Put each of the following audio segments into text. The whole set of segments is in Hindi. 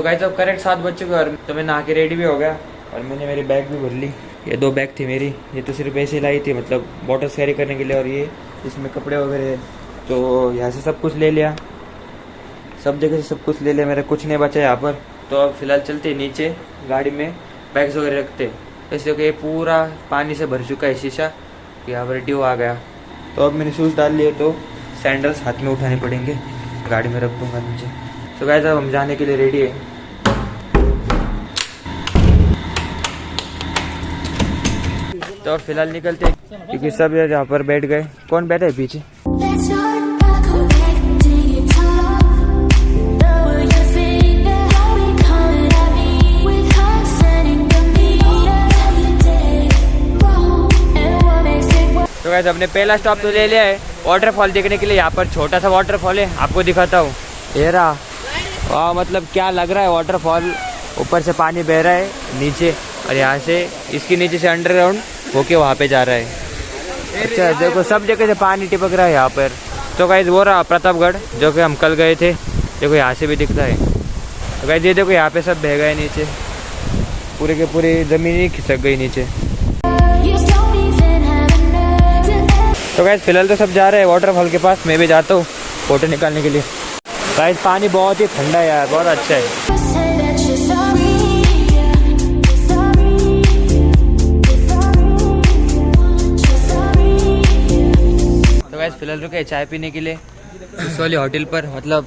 गाइस अब करेक्ट 7 बज चुके और तो मैं नहा के रेडी भी हो गया और मैंने मेरी बैग भी भर ली। ये 2 बैग थी मेरी, ये तो सिर्फ ऐसे लाई थी मतलब बॉटल्स कैरी करने के लिए, और ये इसमें कपड़े वगैरह। तो यहाँ से सब कुछ ले लिया, सब जगह से सब कुछ ले लिया, मेरा कुछ नहीं बचा यहाँ पर। तो अब फिलहाल चलते नीचे गाड़ी में बैग्स वगैरह रखते, इसलिए कि पूरा पानी से भर चुका है शीशा, यहाँ पर ड्यू आ गया। तो अब मैंने शूज़ डाल लिए, तो सैंडल्स हाथ में उठाने पड़ेंगे, गाड़ी में रख दूँगा नीचे। तो गाइस अब हम जाने के लिए रेडी है। तो अब फिलहाल निकलते हैं क्योंकि सब यहाँ पर बैठ गए। कौन बैठा है पीछे? तो गाइस अपने पहला स्टॉप तो ले लिया है वाटरफॉल देखने के लिए। यहाँ पर छोटा सा वाटरफॉल है, आपको दिखाता हूँ। ये रहा, वाह मतलब क्या लग रहा है वाटरफॉल। ऊपर से पानी बह रहा है नीचे, और यहाँ से इसके नीचे से अंडरग्राउंड होके वहाँ पे जा रहा है। अच्छा देखो सब जगह से पानी टिपक रहा है यहाँ पर। तो गाइस वो रहा प्रतापगढ़ जो कि हम कल गए थे, देखो यहाँ से भी दिखता है। तो गाइस ये देखो यहाँ पे सब बह गए नीचे, पूरे के पूरी ज़मीन ही खिसक गई नीचे। तो गाइस फिलहाल तो सब जा रहे हैं वाटरफॉल के पास, मैं भी जाता हूँ फोटो निकालने के लिए। गाइस पानी बहुत ही ठंडा है यार, बहुत अच्छा है। तो गाइस फिलहाल रुके चाय पीने के लिए इस वाली होटल पर, मतलब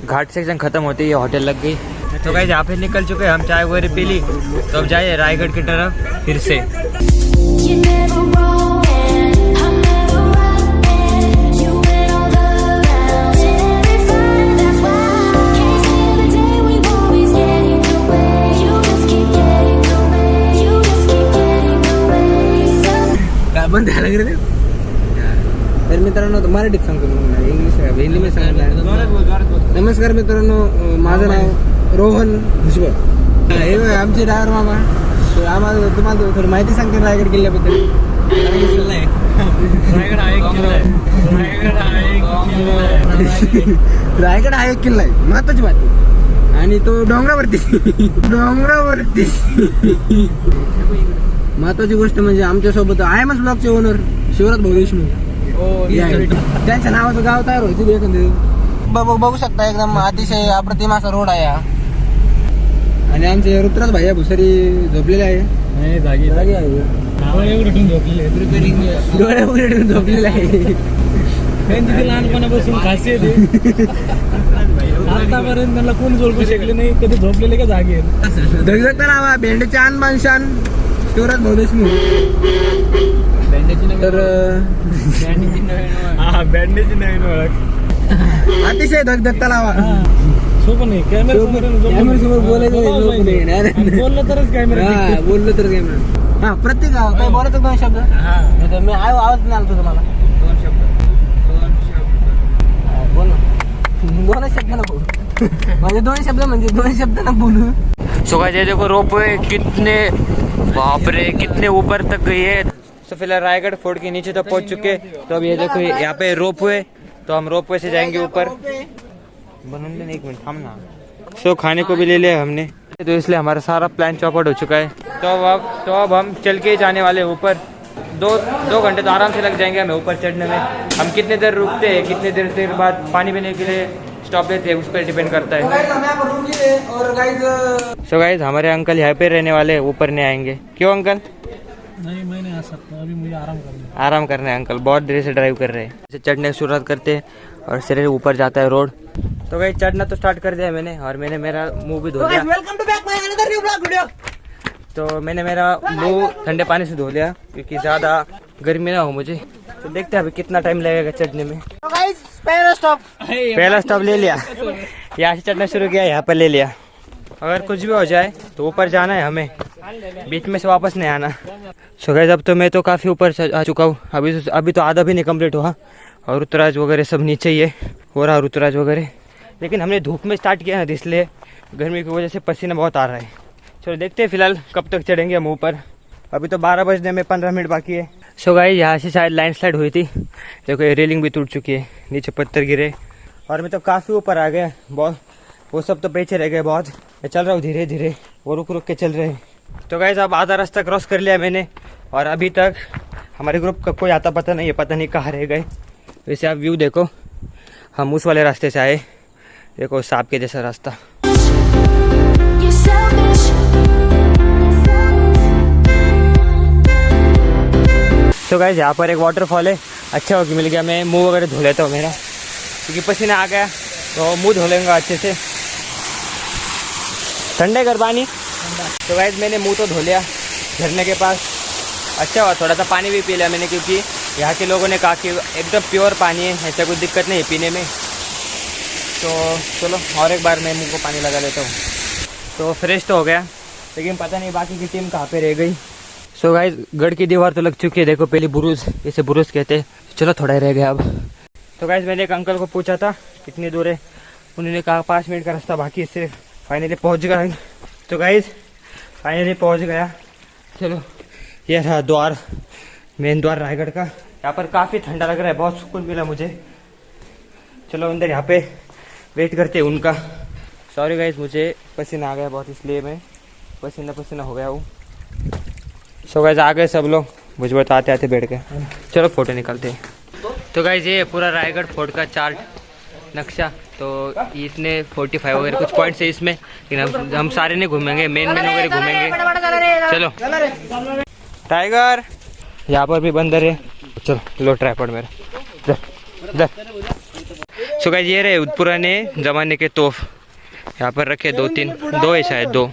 घाट सेक्शन खत्म होते ही ये होटल लग गई। तो गाइस यहाँ पे निकल चुके हैं हम, चाय वगैरह पी ली। तो अब जाइए रायगढ़ की तरफ फिर से। बंद लग रहे थे तर मित्रांनो, मराठीत सांगतो, इंग्लिश हिंदी में सांगितलं। नमस्कार मित्रांनो, माझं नाव रोहन भुजबळ, हे आमचे ड्रायव्हर मामा। आम्हाला तुम्हाला थोडी माहिती सांगते रायगड किल्ल्याबद्दल। रायगड हा एक किल्ला आहे, महत्वाची बात आहे, आणि तो डोंगरावरती महत्वाची गोष्ट म्हणजे आमच्यासोबत IMS ब्लॉकचे ओनर शिवराज भाऊ देशमुख, त्यांच्या नावाचं गाव तयार व्हायचं बघू शकता। एकदम अतिशय अप्रतिम असा रोड आहे हा। आणि आमचे ऋतुराज भाई भुसारी झोपलेले आहे, जागी आहे, डोळे उघडून झोपलेले आहे। त्यांची लहानपणापासून खासियत आहे, आतापर्यंत त्यांना कोण झोपू शकले नाही, कधी झोपलेले का जागे धगधगता नावा भेंडेचे आणबान शान शिवराज भाऊ देशमुख। तर बँडेची नवीन ओळख, अतिशय धगधगता लावा सोपं नाही, कॅमेऱ्यासमोर बोलायचं, बोललं तरच कॅमेरा, बोललं तर कॅमेरा। हा प्रत्येक काही बोलायचं 2 शब्द, मी आवाज नाही आला तुम्हाला 2 शब्द बोल ना, बोला शब्द ना बोल, म्हणजे 2 शब्द म्हणजे 2 शब्द ना बोलू। सो गाइस ये देखो रोपवे कितने, बाप रे कितने ऊपर तक गई है। तो फिलहाल रायगढ़ फोर्ट के नीचे तक पहुंच चुके। तो अब ये देखो यहाँ पे रोपवे, तो हम रोपवे से जाएंगे ऊपर। बनून लेने 1 मिनट हम ना। सो खाने को भी ले लिया हमने, तो इसलिए हमारा सारा प्लान चौपट हो चुका है। तो अब हम चल के जाने वाले ऊपर। 2 घंटे तो आराम से लग जाएंगे हमें ऊपर चढ़ने में। हम कितने देर रुकते हैं, कितने देर बाद पानी पीने के लिए स्टॉप लेते हैं, उस पर डिपेंड करता है। सो गाइस हमारे अंकल यहाँ पे रहने वाले, ऊपर नहीं आएंगे। क्यों अंकल? नहीं मैं नहीं आ सकता, अभी मुझे आराम करना है। अंकल बहुत देर से ड्राइव कर रहे हैं। चढ़ने की शुरुआत करते हैं और सिरे ऊपर जाता है रोड। तो गाइस चढ़ना तो स्टार्ट कर दिया मैंने, और मैंने मेरा मुंह भी धो लिया। Welcome to back my another new blog video. तो मैंने मेरा मुंह ठंडे पानी से धो लिया क्योंकि ज़्यादा गर्मी ना हो मुझे। तो देखते हैं अभी कितना टाइम लगेगा चढ़ने में। तो गाइस पहला स्टॉप ले लिया, यहाँ से चढ़ना शुरू किया, यहाँ पर ले लिया। अगर कुछ भी हो जाए तो ऊपर जाना है हमें, बीच में से वापस नहीं आना। सो गाइस अब तो मैं तो काफ़ी ऊपर आ चुका हूँ, अभी तो आधा भी नहीं कम्प्लीट हुआ, और ऋतुराज वगैरह सब नीचे ही है, हो रहा ऋतुराज वगैरह। लेकिन हमने धूप में स्टार्ट किया ना, इसलिए गर्मी की वजह से पसीना बहुत आ रहा है। चलो देखते हैं फिलहाल कब तक चढ़ेंगे हम ऊपर। अभी तो 12 बजने में 15 मिनट बाकी है। सो गाइस यहाँ से शायद लैंडस्लाइड हुई थी, देखो ये रेलिंग भी टूट चुकी है, नीचे पत्थर गिरे, और मैं तो काफ़ी ऊपर आ गया बहुत, वो सब तो पीछे रह गए बहुत। मैं चल रहा हूँ धीरे धीरे, वो रुक रुक के चल रहे हैं। तो गाइस अब आधा रास्ता क्रॉस कर लिया मैंने और अभी तक हमारे ग्रुप का कोई आता पता नहीं है, पता नहीं कहाँ रह गए। वैसे आप व्यू देखो, हम उस वाले रास्ते से आए, देखो सांप के जैसा रास्ता। तो गाइस यहाँ पर एक वाटरफॉल है, अच्छा हो कि मिल गया। मैं मुंह वगैरह धो लेता हूँ मेरा, क्योंकि पसीना आ गया तो मुंह धो लेंगे अच्छे से। ठंडे कर पानी। तो गाइस मैंने मुंह तो धो लिया झरने के पास, अच्छा हुआ थोड़ा सा पानी भी पी लिया मैंने, क्योंकि यहाँ के लोगों ने कहा कि एकदम प्योर पानी है, ऐसा कोई दिक्कत नहीं है पीने में। तो चलो और एक बार मैं मुंह को पानी लगा लेता हूँ। तो फ्रेश तो हो गया, लेकिन पता नहीं बाकी की टीम कहाँ पे रह गई। सो गाइस गढ़ की दीवार तो लग चुकी है, देखो पहली बुरुज, इसे बुरुज कहते हैं। चलो थोड़ा ही रह गया अब। तो गाइस मैंने एक अंकल को पूछा था कितनी दूर है, उन्होंने कहा 5 मिनट का रास्ता बाकी है सिर्फ। फाइनली पहुँच गया। तो गाइस फाइनली पहुँच गया। चलो ये रहा द्वार, मेन द्वार रायगढ़ का। यहाँ पर काफ़ी ठंडा लग रहा है, बहुत सुकून मिला मुझे। चलो अंदर यहाँ पे वेट करते हैं उनका। सॉरी गाइस मुझे पसीना आ गया बहुत, इसलिए मैं पसीना हो गया हूँ। सो गाइस आ गए सब लोग, मुझे बताते आते बैठ के। चलो फोटो निकालते हैं। तो गाइस ये पूरा रायगढ़ फोर्ट का चार्ट नक्शा, तो इतने 45 वगैरह कुछ पॉइंट्स है इसमें, लेकिन हम सारे नहीं घूमेंगे, मेन वगैरह घूमेंगे। चलो टाइगर, यहाँ पर भी बंदर है। चलो लो ट्राइपॉड मेरा इधर। सो गाइस ये रहे पुराने जमाने के तोफ, यहाँ पर रखे 2 है शायद 2।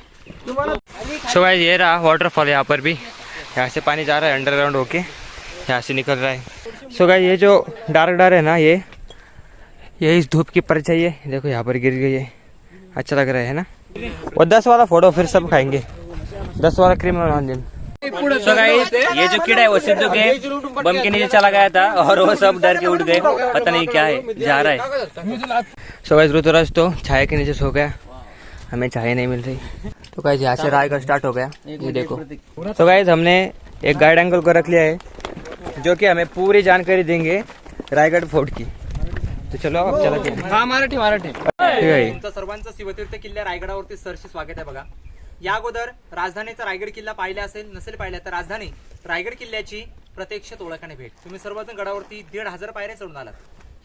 सो गाइस ये रहा वाटरफॉल, यहाँ पर भी यहाँ से पानी जा रहा है अंडरग्राउंड होके, यहाँ से निकल रहा है। सो गाइस ये जो डार्क है ना, ये इस धूप की परछाई है, देखो यहाँ पर गिर गई है, अच्छा लग रहा है ना। और 10 वाला फोटो फिर सब खाएंगे, 10 वाला क्रिमिनल। So guys, ये जो कीड़ा है वो सिद्धू के बम के नीचे चला गया था और वो सब डर के उठ गए, पता नहीं क्या है जा रहा है। So guys ऋतुराज तो छाया के नीचे सो गया, हमें छाया नहीं मिल रही। तो गाइस यहाँ से रायगढ़ स्टार्ट हो गया, ये देखो। तो गाइस हमने एक गाइड अंकल को रख लिया है, जो कि हमें पूरी जानकारी देंगे रायगढ़ फोर्ट की। तो चलो अब चलते हैं। हा मराठी ठीक आहे। तुमचं सर्वांचं शिवतीर्थ किल्ला रायगडावरती सरशी स्वागत आहे बघा। या अगोदर राजधानीचा रायगड किल्ला पाहिला असेल, नसेल पाहिला तर राजधानी रायगड किल्ल्याची प्रत्यक्षात ओळखणे भेट। तुम्ही सर्वजण गडावरती 1,500 पायऱ्या चढून आलात।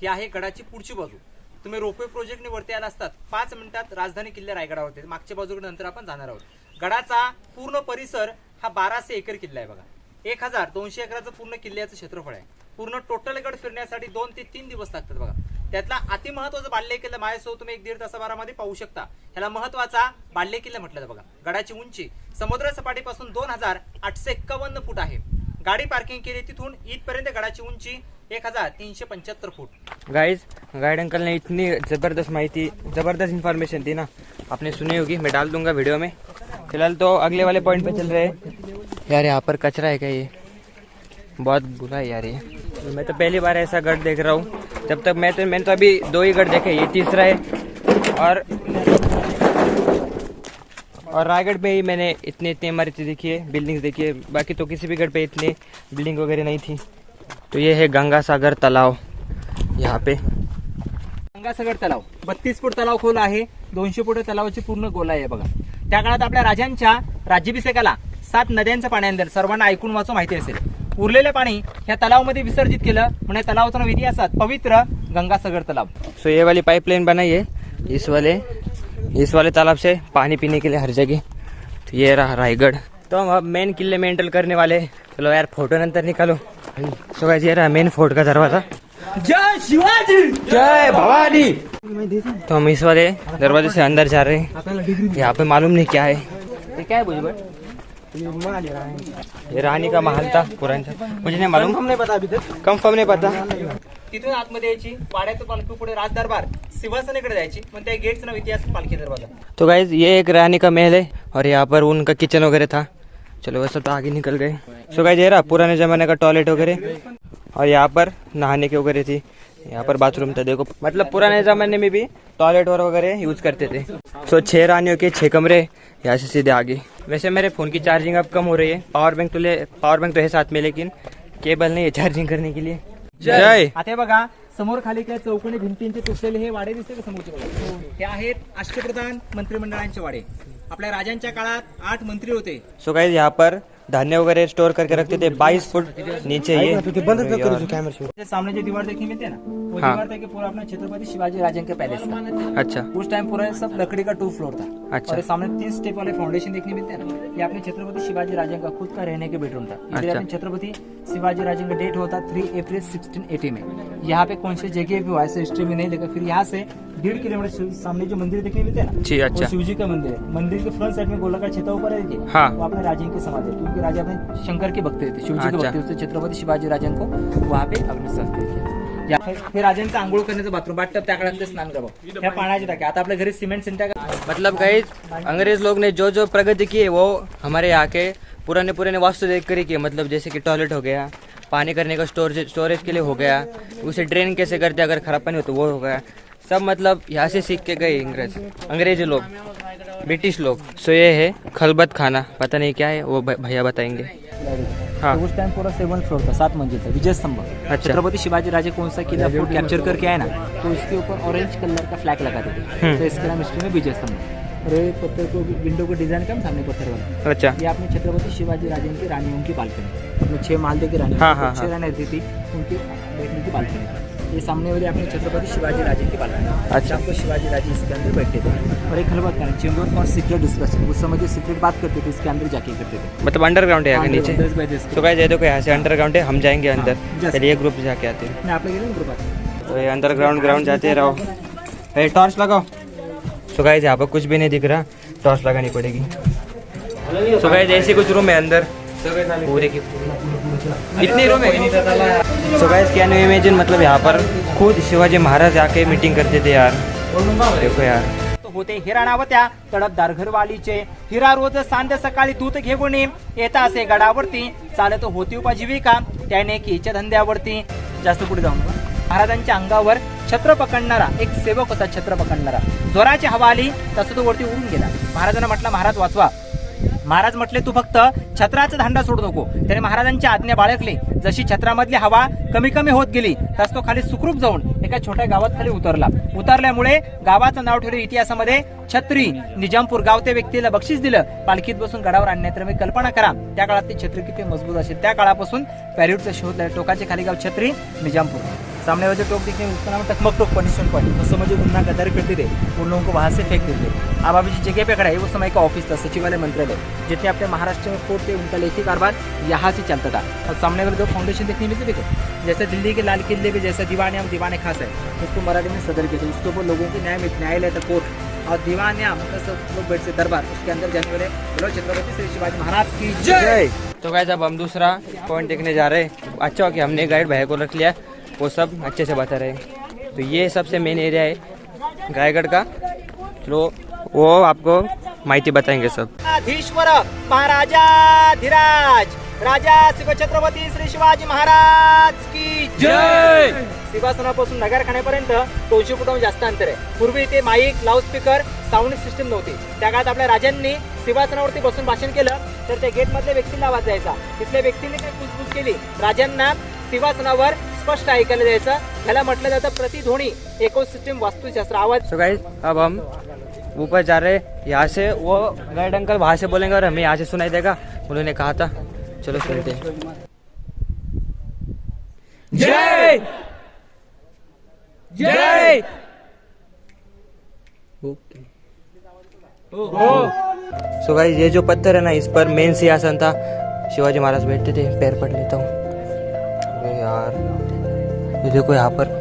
ही आहे गडाची पुढची बाजू। तुम्ही रोपवे प्रोजेक्टने वरती आला असतात 5 मिनिटात राजधानी किल्ला रायगडावरती। मागच्या बाजूकडे नंतर आपण जाणार आहोत। गडाचा पूर्ण परिसर हा 1200 एकर किल्ला आहे बघा। 1200 एकराचं पूर्ण किल्ल्याचं क्षेत्रफळ आहे। पूर्ण टोटल गड फिरण्यासाठी 2 ते 3 दिवस लागतात बघा। त्यातला अति महत्त्वाचा बाल्य किल्ला माझ्यासोबत तुम्ही 1-1.5 तासाभरामध्ये पाहू शकता। ह्याला महत्त्वाचा बाल्य किल्ला म्हटलं जातं बघा। गडाची उंची समुद्र सपाटीपासून 2851 फूट आहे। गाडी पार्किंग केली तिथून इथपर्यंत गडाची उंची 1375 फूट। गाइस गाइड अंकल ने इतनी ज़बरदस्त माहिती, ज़बरदस्त इन्फॉर्मेशन दी ना, आपने सुनी होगी, मैं डाल दूंगा वीडियो में। फिलहाल तो अगले वाले पॉइंट पे चल रहे हैं। यार यहाँ पर कचरा है क्या, ये बहुत बुरा है यार ये। मैं तो पहली बार ऐसा गढ़ देख रहा हूँ, जब तक मैंने तो अभी 2 ही गढ़ देखे, ये तीसरा है। और रायगढ़ पे ही मैंने इतनी इमारतें देखी है, बिल्डिंग्स देखी है, बाकी तो किसी भी गढ़ पे इतनी बिल्डिंग वगैरह नहीं थी। तो ये है गंगासागर तलाव, यहाँ पे गंगासागर तलाव 32 फूट तलाव खोल आहे। 200 फूट तलावाची पूर्ण गोलाई आहे बघा। त्या काळात आपल्या राजांच्या राज्याभिषेकाला 7 नद्यांचं पाणी आणलं, सर्वांना ऐकून वाचून माहिती असेल। उरलेले पाणी या तलावामध्ये विसर्जित केलं, म्हणजे तलावाचं नाव इतिहासात पवित्र गंगासागर तलाव। सो ये वाली पाइपलाइन बनाई है इस वाले तालाब से पानी पीने के लिए हर जगह। तो ये रहा रायगढ़। तो हम अब मेन किले में एंटर करने वाले। चलो यार फोटो नंतर निकालो। सो गाइस ये रहा मेन फोर्ट का दरवाजा। जय शिवाजी, जय भवानी। तो हम इस वाले दरवाजे से अंदर जा रहे हैं। यहाँ पे मालूम नहीं क्या है, ये क्या है भुजबल? ये रानी का महल था पुराना, मुझे नहीं मालूम, हमने पता अभी तक कन्फर्म नहीं पता। तिथून आतमध्ये यायची, वाड्यातून पालखी पुढे राजदरबार सिंहासनाकडे जायची, पण त्या गेटचं नाव इतिहास पालखी दरवाजा। तो गाइस ये एक रानी का महल है और यहाँ पर उनका किचन वगैरह था। चलो वैसे तो आगे निकल गए। सो गाइस ये रहा पुराने जमाने का टॉयलेट वगैरह, और यहाँ पर नहाने के वगैरह थी, यहाँ पर बाथरूम था। देखो मतलब पुराने जमाने में भी टॉयलेट वगैरह यूज करते थे। सो 6 रानियों के 6 कमरे, यहाँ से सीधे आगे। वैसे मेरे फ़ोन की चार्जिंग अब कम हो रही है, पावर बैंक तो है साथ में, लेकिन केबल नहीं है चार्जिंग करने के लिए। जय। आता बघा समोर खाली काय चौकोनी भिंतींचे तुटलेले हे वाडे दिसते का समोरचे बघा? हे आहेत अष्टप्रधान मंत्रिमंडळांचे वाडे. आपल्या राजांच्या काळात 8 मंत्री होते. सो गाइस यहाँ पर धान्य वगैरह स्टोर करके रखते थे 22 फुट नीचे ये जैसे सामने जो दीवार देखने मिलती है ना, वो हाँ। दीवार देखिए पूरा अपना छत्रपति शिवाजी राजेंद्र का पैलेस था. अच्छा उस टाइम पूरा सब लकड़ी का 2 फ्लोर था. अच्छा। और ये सामने 3 स्टेप वाले फाउंडेशन देखने मिलते हैं ना, ये अपने छत्रपति शिवाजी राजेंद्र का खुद का रहने के बेडरूम था. इधर अच्छा। अपने छत्रपति शिवाजी राजेंद्र का डेट होता 3 अप्रैल 1680 में. यहाँ पे कौन सी जगह भी हुआ ऐसे हिस्ट्री में नहीं, लेकिन फिर यहाँ से 1.5 किलोमीटर सामने जो मंदिर देखने मिलते हैं ना, जी अच्छा वो शिवजी का मंदिर है. मंदिर के फ्रंट साइड में गोलाकार छता ऊपर है देखिए, हाँ। वो अपने राजेंद्र की समाधि है, क्योंकि राजा अपने शंकर के भक्त थे, शिवजी के अच्छा। भक्त थे. उससे छत्रपती शिवाजी राजांको वहाँ पे अग्निसंस्कार केले. हे राजांचं आंघोळ करण्याचं बाथरूम, बाथटब त्या काळातले स्नान करा. ह्या पाण्याचे टाके. आता आपल्या घरी सिमेंट सिंटा मतलब गाइस अंग्रेज लोग ने जो जो प्रगति की है वो हमारे यहाँ के पुराने वास्तु देख कर ही की है. मतलब जैसे कि टॉयलेट हो गया, पानी करने का स्टोरेज के लिए हो गया, उसे ड्रेन कैसे करते अगर खराब पानी हो तो वो हो गया. सब मतलब यहाँ से सीख के गए अंग्रेज लोग, ब्रिटिश लोग. सो ये है खलबत खाना, पता नहीं क्या है वो भैया बताएंगे. हाँ. तो उस टाइम पूरा 7 फ्लोर था, 7 मंजिल था, विजय स्तंभ. अच्छा. छत्रपति शिवाजी राजे कौन सा किला फोर्ट कैप्चर करके आए ना, तो इसके ऊपर ऑरेंज कलर का फ्लैग लगाते थे, तो इसके नाम हिस्ट्री में विजय स्तंभ. और ये पत्थर को विंडो को डिजाइन का सामने पत्थर वाला. अच्छा ये अपने छत्रपति शिवाजी राजेंद्र की रानियों की बालकनी, अपने 6 मालदे की रानी, हाँ, हाँ, 6 रानी रहती थी, उनकी बैठने की बालकनी. ये सामने वाले अपने छत्रपति शिवाजी राजे की बालकनी. अच्छा. शाम को शिवाजी राजे इसके अंदर बैठते थे. और एक खलबत खाना, चेंबर फॉर सीक्रेट डिस्कशन, उस समय जो सीक्रेट बात करते थे इसके अंदर जाके करते थे. मतलब अंडरग्राउंड है यहाँ के नीचे. अंदर बाय दिस. तो गाइस ये देखो यहाँ से अंडरग्राउंड है, हम जाएंगे अंदर. जस्ट. चलिए ग्रुप जाके आते हैं. मैं आपल्या गेले ग्रुपात. तो ये अंडरग्राउंड जाते रहो. टॉर्च लगाओ. सो गाइस यहाँ पर कुछ भी नहीं दिख रहा, टॉर्च लगानी पड़ेगी. सो गाइस ऐसे कुछ रूम है अंदर पूरे की इतने रूम है. So guys can you imagine, मतलब यहाँ पर खुद शिवाजी महाराज आके मीटिंग करते थे यार. देखो यार. तो होते हिरा नावत्या तडपदार घरवालीचे. हिरा रोज सांज सकाळी दूध घेऊन येता असे गडावरती, चालत होती उपजीविका त्याने कीच्या धंद्यावरती. जास्त पुढे जाऊन महाराजांच्या अंगावर छत्र पकडणारा एक सेवक होता. छत्र पकडणारा जोराची हवा आली तसं तो वरती उडून गेला. महाराजांना म्हटलं महाराज वाचवा. महाराज म्हटले तू फक्त छत्राचा धांडा सोडू नको. त्याने महाराजांची आज्ञा बाळगली. जशी छत्रामधली हवा कमी कमी होत गेली तस तो खाली सुखरूप जाऊन एका छोट्या गावात खाली उतरल्यामुळे गावाचं नाव ठेवलं इतिहासामध्ये छत्री. निजामपूर गाव त्या व्यक्तीला बक्षीस दिलं पालखीत बसून गडावर आणण्यात. मी कल्पना करा त्या काळात ते छत्री किती मजबूत असेल. त्या काळापासून पॅरिडचा शोध टोकाचे खाली गाव छत्री निजामपूर. सामने वाले टोक दिखने उसका नाम टकमक टोक पनिशमेंट पॉइंट. उस समय जो गुंडा गद्दारी करते थे उन लोगों को वहां से फेंक देते. अब अभी जिस जगह पे खड़ा है उस समय का ऑफिस था, सचिवालय मंत्रालय. जितने अपने महाराष्ट्र में फोर्ट थे उनका लेखी कारभार यहाँ से चलता था. और सामने वाले 2 फाउंडेशन देखने मिलते देखो, जैसे दिल्ली के लाल किले पे जैसा दीवान खास है, उसको मराठी में सदर कहते. उसके ऊपर लोगों की न्यायालय था कोर्ट, और दीवान मतलब सब लोग बैठते दरबार. उसके अंदर जाने वाले बोलो छत्रपति श्री शिवाजी महाराज की जय. तो गाइस अब हम दूसरा पॉइंट देखने जा रहे हैं. अच्छा हो कि हमने गाइड भाई को रख लिया, वो सब अच्छे से बता रहे हैं. तो ये सबसे मेन एरिया है रायगढ़ का. चलो वो आपको माहिती बताएंगे सब. धीश्वर महाराजाधिराज राजा शिव छत्रपती श्री शिवाजी महाराज की जय. सिंहासनापासून नगरखान्यापर्यंत 200 फुटाहून जास्त अंतर आहे. पूर्वी इथे माईक, लाऊडस्पीकर, साऊंड सिस्टम नव्हती. त्या काळात आपल्या राजांनी सिंहासनावरती बसून भाषण केलं तर त्या गेट मधल्या व्यक्तीला आवाज जायचा. तिथल्या व्यक्तीने ते कुसबुस केली. राजांना सिंहासनावर स्पष्ट ऐकायला द्यायचं. त्याला म्हटलं जातं प्रतिध्वनी इकोसिस्टम वास्तुशास्त्र आवाज. सो गाइस अब हम ऊपर जा रहे हैं. यहाँ से वो गाइड अंकल वहाँ से बोलेंगे और हमें यहाँ से सुनाई देगा, उन्होंने कहा था. चलो सुनते हैं. जय जय. सो गाइस ये जो पत्थर है ना, इस पर मेन सिंहासन था, शिवाजी महाराज बैठते थे. पैर पड़ लेता हूँ. अरे यार ये देखो यहाँ पर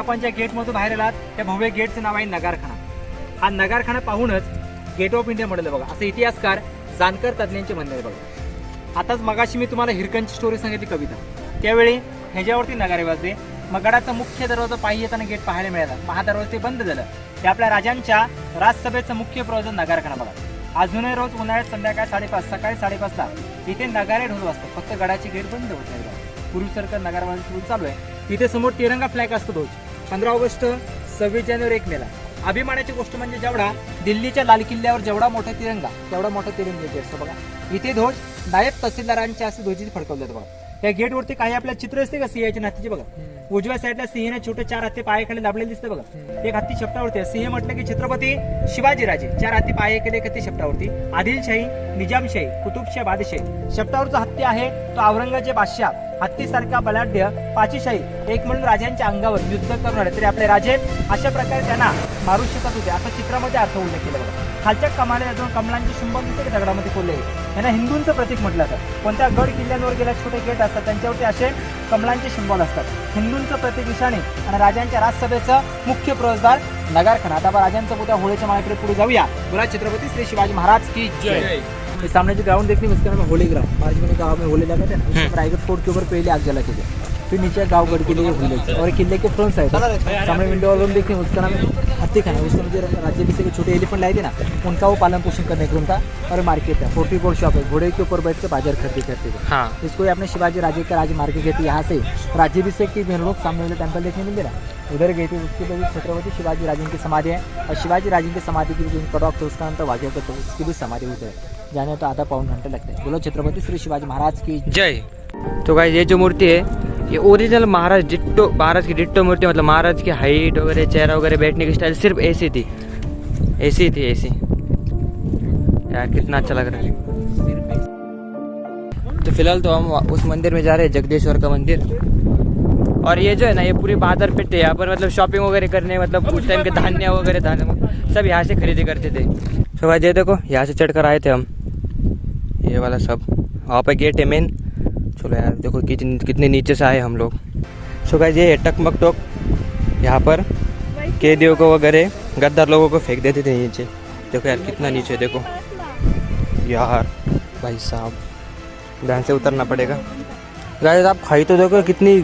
आपण ज्या गेटमधून बाहेर आलात त्या भव्य गेटचं नाव आहे नगारखाना. हा नगारखाना पाहूनच गेट ऑफ इंडिया म्हटलं बघा, असं इतिहासकार जानकर तज्ञांचे म्हणणे आहे बघा. आताच मगाशी मी तुम्हाला हिरकणची स्टोरी सांगितली कविता, त्यावेळी ह्याच्यावरती नगारे वाजले. मग गडाचा मुख्य दरवाजा पायी येताना गेट पाहायला मिळाला. महादरवाजा ते बंद झालं. ते आपल्या राजांच्या राजसभेचं मुख्य प्रयोजन नगारखाना बघा. अजूनही रोज उन्हाळ्यात संध्याकाळी 5:30 सकाळी 5:30 इथे नगारे ढोल वाजतात. फक्त गडाचे गेट बंद होत नाही. पूर्वीसारखं नगारवाजा सुरू चालू आहे. तिथे समोर तिरंगा फ्लॅग असतो रोज 15 ऑगस्ट, 26 जानेवारी, 1 मेला. अभिमानाची गोष्ट म्हणजे जेवढा दिल्लीच्या लाल किल्ल्यावर जेवढा मोठा तिरंगा तेवढा मोठा तिरंगा असतो बघा. इथे ध्वज नायब तहसीलदारांच्या असे ध्वजी फडकवले जातात बघा. या गेटवरती काही आपल्या चित्र असते का सिंहाच्या नातीचे बघा. उजव्या साईडला सिंहने छोटे 4 हत्ती पायाखाली दाबलेले दिसते बघा. एक हत्ती शेपटावरती आहे. सिंह म्हटलं की छत्रपती शिवाजीराजे. 4 हत्ती पाये केले, एक हत्ती शेपटावरती. आदिलशाही, निजामशाही, कुतुबशाही, बादशाही. शेपटावरचा हत्ती आहे तो औरंगजेब बादशाह. हत्तीसारखा बलाढ्य पाचीशाही एक म्हणून राजांच्या अंगावर युद्ध करणारे तरी आपले राजे अशा प्रकारे त्यांना मारू शकत होते असा चित्रामध्ये अर्थ उल्लेख केला बघा. खालच्या कमानीला दोन कमलांचे शुंभक दिसते दगडामध्ये कोरलेले. यांना हिंदूंचं प्रतीक म्हटलं जातं. कोणत्या गड किल्ल्यांवर गेल्या छोटे गेट असतात त्यांच्यावरती असे कमलांचे सिंबॉल असतात. हिंदूंचं प्रतीक निशाणे आणि राजांच्या राजसभेचं मुख्य प्रवेशद्वार नगारखाना. आता आपण राजांचा पुतळा होळीच्या माळेकडे पुढे जाऊया. बोला छत्रपति श्री शिवाजी महाराज की जय. सामने जो ग्राउंड देखने उसका नाम है होली ग्राउंड. मार्च गाँव में होली लगा था. रायगढ़ फोर्ट के ऊपर पहले आग जला के फिर नीचे गाँव गढ़ किले के होली और किले के फ्रंट साइड सामने विंडो वॉल देखते हैं उसका नाम है हत्ती खाना. उसमें मुझे राज्य के छोटे एलिफेंट लाए थे ना उनका वो पालन पोषण करने के उनका और मार्केट है 44 शॉप है. घोड़े के ऊपर बैठ के बाजार खरीदी करते थे. हाँ. इसको अपने शिवाजी राजे का राजमार्ग कहते. यहाँ से राज्याभिषेक की मेन लोग सामने वाले टेम्पल देखने मिल रहा उधर गए थे. उसके बाद छत्रपति शिवाजी राजे की समाधि है और शिवाजी राजे की समाधि की जो कटॉक है उसका नाम था वाघ्या कटॉक. उसकी भी समाधि होती है. जाने तो आधा पौन घंटे लगते हैं. बोलो छत्रपति श्री शिवाजी महाराज की जय. तो गाइस ये जो मूर्ति है ये ओरिजिनल महाराज की डिट्टो मूर्ति. मतलब महाराज की हाइट वगैरह चेहरा वगैरह बैठने की स्टाइल सिर्फ ऐसी थी ऐसी. यार कितना अच्छा लग रहा है. तो फिलहाल तो हम उस मंदिर में जा रहे हैं जगदीश्वर का मंदिर. और ये जो है ना ये पूरी बाजार पेट है. यहाँ पर मतलब शॉपिंग वगैरह करने मतलब उस टाइम के धान्य वगैरह सब यहाँ से खरीदी करते थे. तो भाई ये देखो यहाँ से चढ़कर आए थे हम. ये वाला सब वहाँ पर गेट है मेन. चलो यार देखो कितने नीचे से आए हम लोग. सो गाइस ये टकमक टोक. यहाँ पर कैदियों को वगैरह गद्दार लोगों को फेंक देते थे नीचे. देखो यार कितना नीचे देखो यार भाई साहब ध्यान से उतरना पड़ेगा. गाइस आप खाई तो देखो कितनी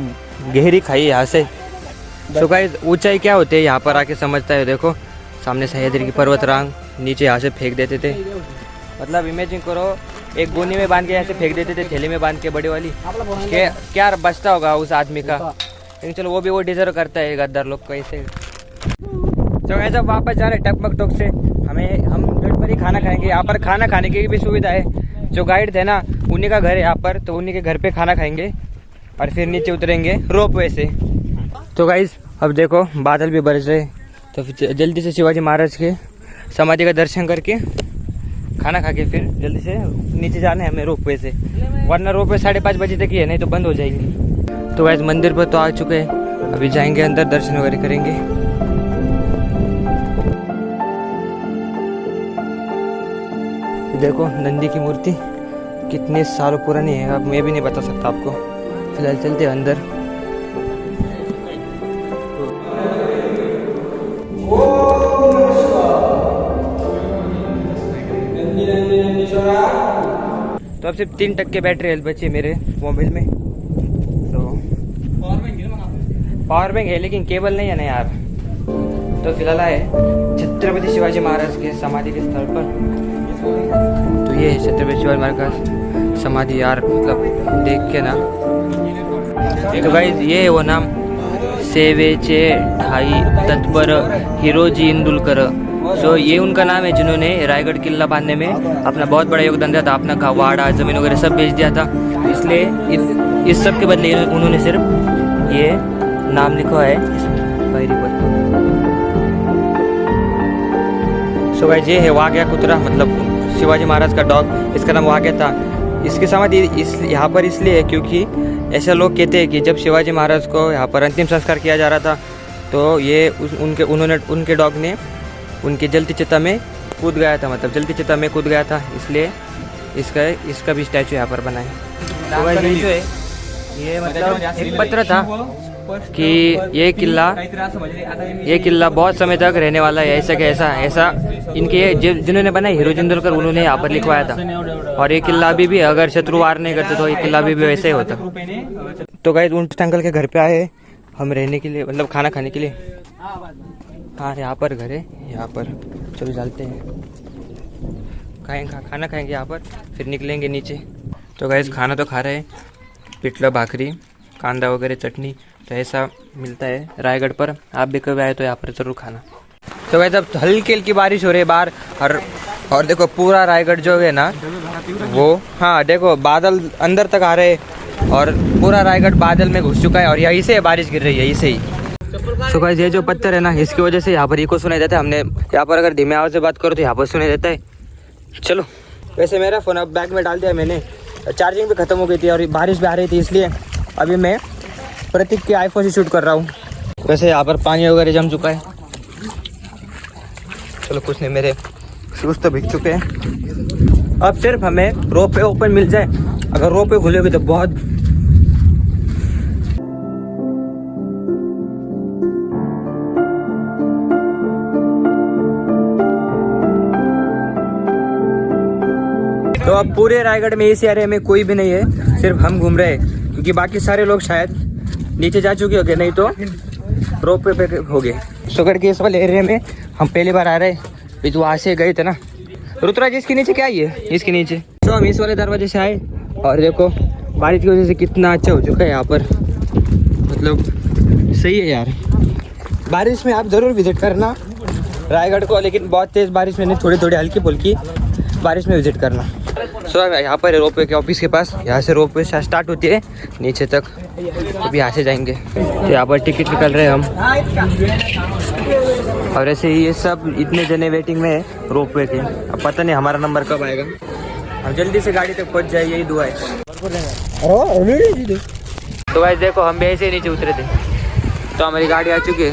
गहरी खाई यहाँ से. सो गाइस ऊंचाई क्या होती है यहाँ पर आके समझता है. देखो सामने सह्याद्री की पर्वत रांग नीचे यहाँ से फेंक देते थे. मतलब इमेजिन करो एक गोनी में बांध के यहाँ से फेंक देते थे थैली में बांध के बड़ी वाली. क्या बचता होगा उस आदमी का. लेकिन चलो वो डिजर्व करता है गद्दार लोग को ऐसे. तो ऐसा वापस जा रहे टकमक टोक से. हम गढ़ पर ही खाना खाएंगे. यहाँ पर खाना खाने की भी सुविधा है. जो गाइड थे ना उन्हीं का घर है यहाँ पर. तो उन्हीं के घर पे खाना खाएंगे और फिर नीचे उतरेंगे रोपवे से. तो गाइस अब देखो बादल भी बरस रहे. तो जल्दी से शिवाजी महाराज के समाधि का दर्शन करके खाना खा के फिर जल्दी से नीचे जाना है हमें रोपवे से. वरना रोपवे 5:30 बजे तक ही है नहीं तो बंद हो जाएंगे. तो गाइस मंदिर पर तो आ चुके हैं. अभी जाएंगे अंदर दर्शन वगैरह करेंगे. देखो नंदी की मूर्ति कितने सालों पुरानी है अब मैं भी नहीं बता सकता आपको. फिलहाल चलते हैं अंदर. तो अब सिर्फ 3% बैटरी हेल्थ बची है मेरे मोबाइल में. तो पावर बैंक है लेकिन केबल नहीं है ना यार. तो फिलहाल आए छत्रपति शिवाजी महाराज के समाधि के स्थल पर. तो ये है छत्रपति शिवाजी महाराज का समाधि यार. मतलब देख के ना. तो गाइस ये है वो नाम सेवेचे ठाई तत्पर हिरोजी इंदुलकर. सो ये उनका नाम है जिन्होंने रायगढ़ किला बांधने में अपना बहुत बड़ा योगदान दिया था. अपना वाड़ा जमीन वगैरह सब बेच दिया था. इसलिए इस सब के बदले उन्होंने सिर्फ ये नाम लिखा है इस डायरी पर. सो गाइस ये है वाघ्या कुतरा. मतलब शिवाजी महाराज का डॉग. इसका नाम वाघ्या था. इसकी समाधि यहाँ पर इसलिए है क्योंकि ऐसे लोग कहते हैं कि जब शिवाजी महाराज को यहाँ पर अंतिम संस्कार किया जा रहा था तो ये उनके डॉग ने उनके जलती चिता में कूद गया था. मतलब जलती चिता में कूद गया था इसलिए इसका भी स्टैचू यहाँ पर बना है. तो जो है ये मतलब एक पत्र था कि ये किला बहुत समय तक रहने वाला है। ऐसा कैसा ऐसा इनके जिन्होंने बनाया हीरो जिंदलकर, उन्होंने यहाँ पर लिखवाया था। और ये किला अभी भी अगर शत्रु वार नहीं करते तो ये किला अभी भी वैसे ही होता। तो गाइस उनके अंकल के घर पे आए हम रहने के लिए, मतलब खाना खाने के लिए। हाँ यहाँ पर घर है, यहाँ पर चलो चलते हैं, खाना खाएंगे यहाँ पर, फिर निकलेंगे नीचे। तो गाइस खाना तो खा रहे हैं, पिटला भाकरी, कांदा वगैरह, चटनी, तो ऐसा मिलता है रायगढ़ पर। आप भी कभी आए तो यहाँ पर ज़रूर खाना। तो गाइस अब हल्की हल्की बारिश हो रही है बाहर, और देखो पूरा रायगढ़ जो है ना वो, हाँ देखो बादल अंदर तक आ रहे हैं और पूरा रायगढ़ बादल में घुस चुका है और यहीं से बारिश गिर रही है, यहीं से ही। तो गाइस ये जो पत्थर है ना, इसकी वजह से यहाँ पर इको सुनाई देता है। हमने यहाँ पर अगर धीमे आवाज़ से बात करो तो यहाँ पर सुनाई देता है। चलो वैसे मेरा फ़ोन अब बैग में डाल दिया मैंने, चार्जिंग भी ख़त्म हो गई थी और बारिश भी आ रही थी, इसलिए अभी मैं प्रतीक के आईफोन से शूट कर रहा हूँ। वैसे यहाँ पर पानी वगैरह जम चुका है। चलो कुछ नहीं, मेरे शूज़ तो भीग चुके हैं। अब सिर्फ हमें रोप वे ओपन मिल जाए, अगर रोप वे खुलेगी तो बहुत। तो अब पूरे रायगढ़ में इस एरिया में कोई भी नहीं है, सिर्फ हम घूम रहे हैं, क्योंकि बाकी सारे लोग शायद नीचे जा चुके होंगे, नहीं तो रोप वे पे हो गए। सुगढ़ के इस वाले एरिया में हम पहली बार आ रहे हैं, फिर तो वहाँ से गए थे ना रुद्राज, इसके नीचे क्या ही है, इसके नीचे। तो हम इस वाले दरवाजे से आए और देखो बारिश की वजह से कितना अच्छा हो चुका है यहाँ पर, मतलब सही है यार। बारिश में आप ज़रूर विजिट करना रायगढ़ को, लेकिन बहुत तेज़ बारिश में नहीं, थोड़ी थोड़ी हल्की फुल्की बारिश में विजिट करना। सो यहाँ पर रोप वे के ऑफिस के पास, यहाँ से रोप वे स्टार्ट होती है नीचे तक, अभी यहाँ से जाएंगे। तो यहाँ पर टिकट निकल रहे हैं हम, और ऐसे ही ये सब इतने जने वेटिंग में है रोप वे के। अब पता नहीं हमारा नंबर कब आएगा, हम जल्दी से गाड़ी तक पहुँच जाए, यही दुआ है। तो भाई देखो हम भी ऐसे ही नीचे उतरे थे, तो हमारी गाड़ी आ चुकी है।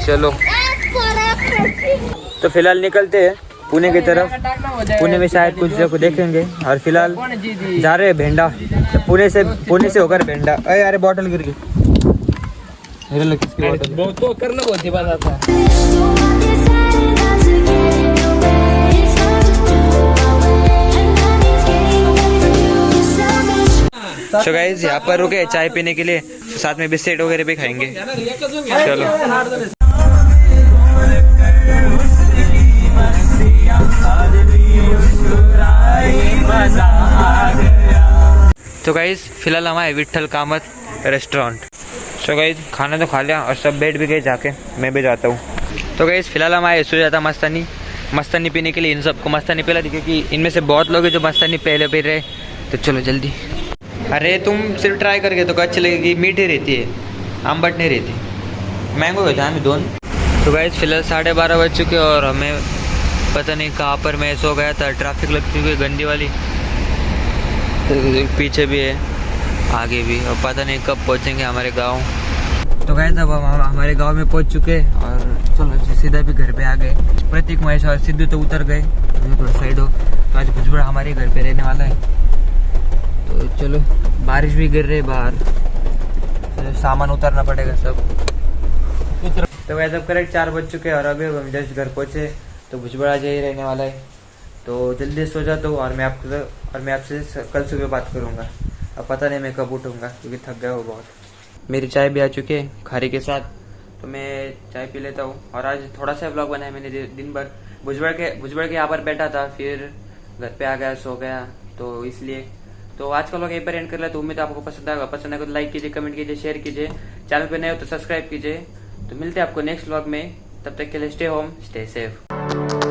चलो तो फिलहाल निकलते हैं पुणे की तरफ। पुणे में शायद कुछ जगह देखेंगे, और फिलहाल जा रहे हैं भेंडा, तो पुणे से होकर भेंडा। अरे अरे बॉटल गिर गई, किसकी बॉटल तो करना बहुत ही बात आता है। So guys यहाँ पर रुके चाय पीने के लिए, साथ में बिस्किट वगैरह भी खाएंगे। चलो तो गाइज फिलहाल हम आए विट्ठल कामत रेस्टोरेंट। तो गाइज खाना तो खा लिया और सब बैठ भी गए, जाके मैं भी जाता हूँ। तो गाइज फिलहाल हम आए सुजाता मस्तानी पीने के लिए। इन सबको मस्तानी पिला दी, क्योंकि इनमें से बहुत लोग हैं जो मस्तानी पहले पी रहे। तो चलो जल्दी। अरे तुम सिर्फ ट्राई करके तो अच्छी लगेगी, मीठी रहती है, आम्बट नहीं रहती, मैंगो होता है दोनों। तो गाइज फिलहाल 12:30 बज चुके और हमें पता नहीं कहाँ पर मैं सो गया था, ट्रैफिक लग चुकी है गंदी वाली, तो पीछे भी है आगे भी, और पता नहीं कब पहुँचेंगे हमारे गांव। तो गाइस अब हम हमारे गांव में पहुँच चुके और चलो सीधा भी घर पे आ गए। प्रतीक, महेश और सिद्धू तो उतर गए, थोड़ा साइड हो। तो आज भुजबड़ हमारे घर पे रहने वाला है। तो चलो बारिश भी गिर रही है बाहर, तो सामान उतारना पड़ेगा सब। तो गाइस अब करेक्ट 4 बज चुके हैं और अभी हम जस्ट घर पहुँचे। तो भुजबड़ आज यही रहने वाला है, तो जल्दी सो जाता हूँ और मैं आपसे कल सुबह बात करूँगा। अब पता नहीं मैं कब उठूँगा, क्योंकि थक गया हूँ बहुत। मेरी चाय भी आ चुकी है खारी के साथ, तो मैं चाय पी लेता हूँ। और आज थोड़ा सा व्लॉग बनाया मैंने दिन भर। भुजबड़ के यहाँ पर बैठा था, फिर घर पे आ गया, सो गया, तो इसलिए। तो आज का व्लॉग यहीं पर एंड कर लिया। तो उम्मीद आपको पसंद आएगा। पसंद आएगा तो लाइक कीजिए, कमेंट कीजिए, शेयर कीजिए। चैनल पर नए हो तो सब्सक्राइब कीजिए। तो मिलते हैं आपको नेक्स्ट व्लॉग में, तब तक के लिए स्टे होम, स्टे सेफ।